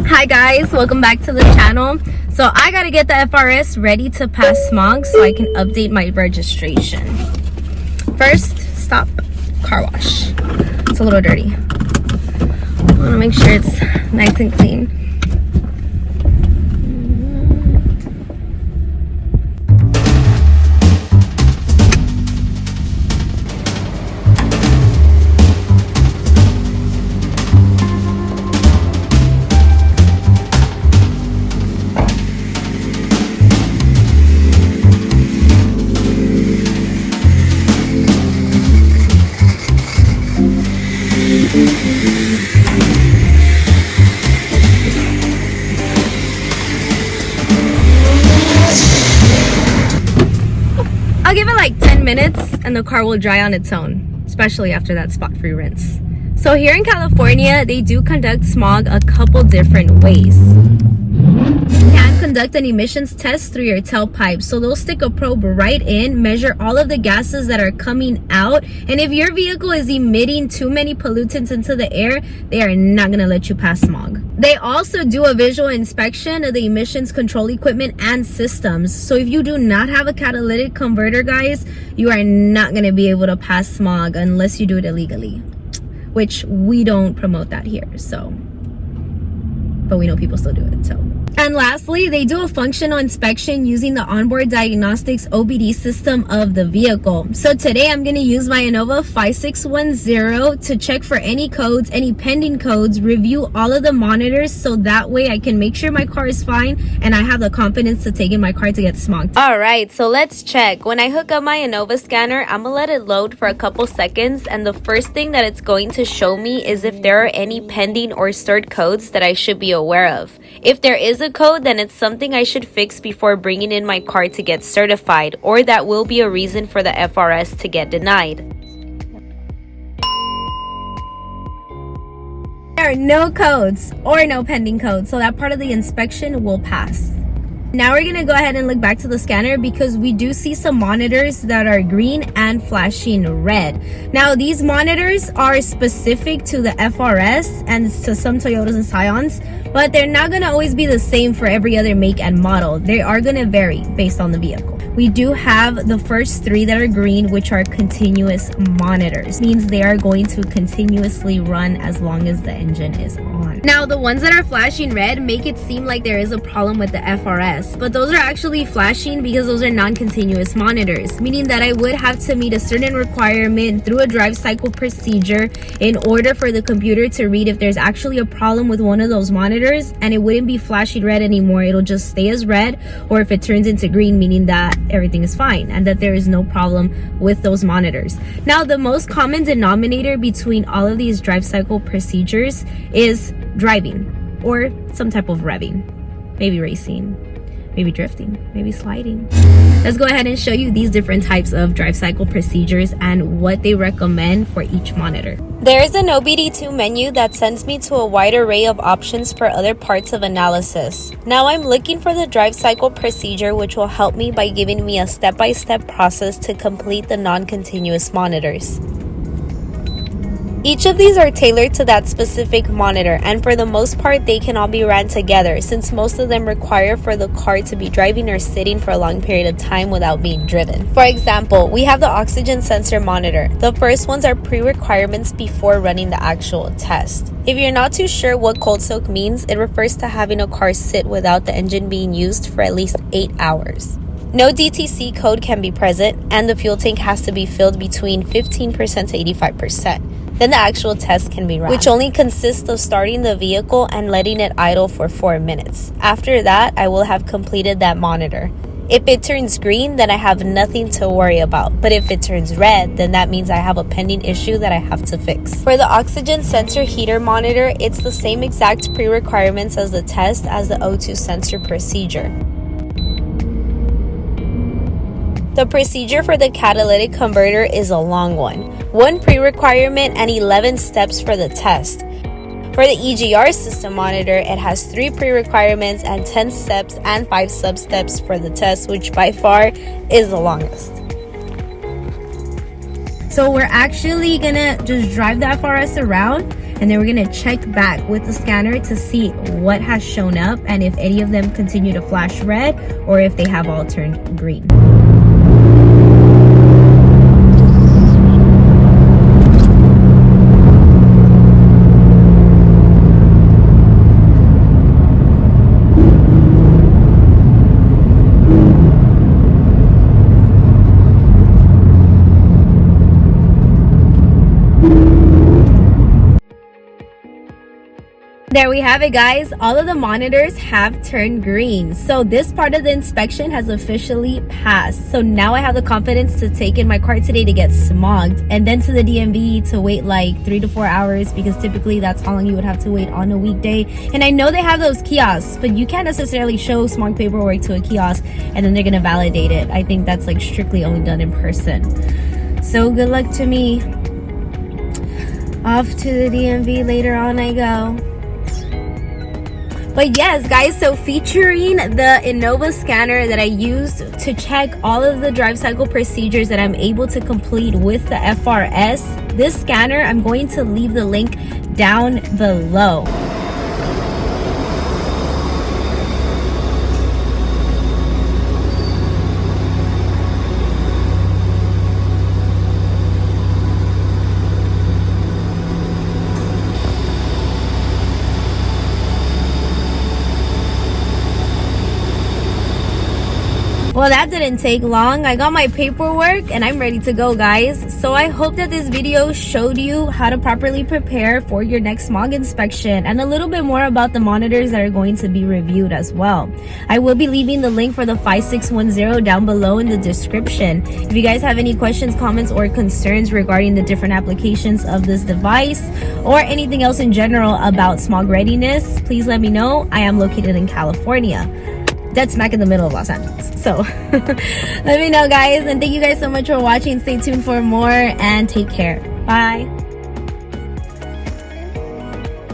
Hi guys, welcome back to the channel. So I gotta get the FRS ready to pass smog so I can update my registration. First stop, car wash. It's a little dirty. I wanna make sure it's nice and clean. I'll give it like 10 minutes and the car will dry on its own, especially after that spot-free rinse. So here in California, they do conduct smog a couple different ways. You can conduct an emissions test through your tailpipe. So they'll stick a probe right in, measure all of the gases that are coming out, and if your vehicle is emitting too many pollutants into the air, they are not going to let you pass smog. They also do a visual inspection of the emissions control equipment and systems. So if you do not have a catalytic converter, guys, you are not going to be able to pass smog unless you do it illegally, which we don't promote that here. So, but we know people still do it. So, and lastly, they do a functional inspection using the onboard diagnostics OBD system of the vehicle. So today I'm going to use my Innova 5610 to check for any codes, any pending codes, review all of the monitors so that way I can make sure my car is fine and I have the confidence to take in my car to get smogged. All right, so let's check. When I hook up my Innova scanner, I'm going to let it load for a couple seconds, and the first thing that it's going to show me is if there are any pending or stored codes that I should be aware of. If there is a code, then it's something I should fix before bringing in my car to get certified, or that will be a reason for the FRS to get denied. There are no codes or no pending codes, so that part of the inspection will pass. Now we're gonna go ahead and look back to the scanner because we do see some monitors that are green and flashing red. Now these monitors are specific to the FRS and to some Toyotas and Scions, but they're not gonna always be the same for every other make and model. They are gonna vary based on the vehicle. We do have the first three that are green, which are continuous monitors. Means they are going to continuously run as long as the engine is on. Now the ones that are flashing red make it seem like there is a problem with the FRS, but those are actually flashing because those are non-continuous monitors, meaning that I would have to meet a certain requirement through a drive cycle procedure in order for the computer to read if there's actually a problem with one of those monitors, and it wouldn't be flashing red anymore. It'll just stay as red, or if it turns into green, meaning that everything is fine and that there is no problem with those monitors. Now the most common denominator between all of these drive cycle procedures is driving or some type of revving, maybe racing, maybe drifting, maybe sliding. Let's go ahead and show you these different types of drive cycle procedures and what they recommend for each monitor. There is an OBD2 menu that sends me to a wide array of options for other parts of analysis. Now I'm looking for the drive cycle procedure, which will help me by giving me a step-by-step process to complete the non-continuous monitors. Each of these are tailored to that specific monitor, and for the most part they can all be ran together since most of them require for the car to be driving or sitting for a long period of time without being driven. For example, we have the oxygen sensor monitor. The first ones are pre-requirements before running the actual test. If you're not too sure what cold soak means, it refers to having a car sit without the engine being used for at least 8 hours. No DTC code can be present, and the fuel tank has to be filled between 15% to 85%. Then the actual test can be run, which only consists of starting the vehicle and letting it idle for 4 minutes. After that, I will have completed that monitor. If it turns green, then I have nothing to worry about. But if it turns red, then that means I have a pending issue that I have to fix. For the oxygen sensor heater monitor, it's the same exact pre-requirements as the test as the O2 sensor procedure. The procedure for the catalytic converter is a long one. 1 pre-requirement and 11 steps for the test. For the EGR system monitor, it has 3 pre-requirements and 10 steps and 5 sub-steps for the test, which by far is the longest. So we're actually gonna just drive the FRS around and then we're gonna check back with the scanner to see what has shown up and if any of them continue to flash red or if they have all turned green. There we have it, guys. All of the monitors have turned green. So this part of the inspection has officially passed. So now I have the confidence to take in my car today to get smogged and then to the DMV to wait like 3 to 4 hours, because typically that's how long you would have to wait on a weekday. And I know they have those kiosks, but you can't necessarily show smog paperwork to a kiosk and then they're gonna validate it. I think that's like strictly only done in person. So good luck to me. Off to the DMV later on I go. But yes, guys, so featuring the Innova scanner that I used to check all of the drive cycle procedures that I'm able to complete with the FRS, this scanner, I'm going to leave the link down below. Well, that didn't take long. I got my paperwork and I'm ready to go, guys. So I hope that this video showed you how to properly prepare for your next smog inspection and a little bit more about the monitors that are going to be reviewed as well. I will be leaving the link for the 5610 down below in the description. If you guys have any questions, comments, or concerns regarding the different applications of this device or anything else in general about smog readiness, please let me know. I am located in California, dead smack in the middle of Los Angeles. So let me know, guys, and thank you guys so much for watching. Stay tuned for more and take care. Bye.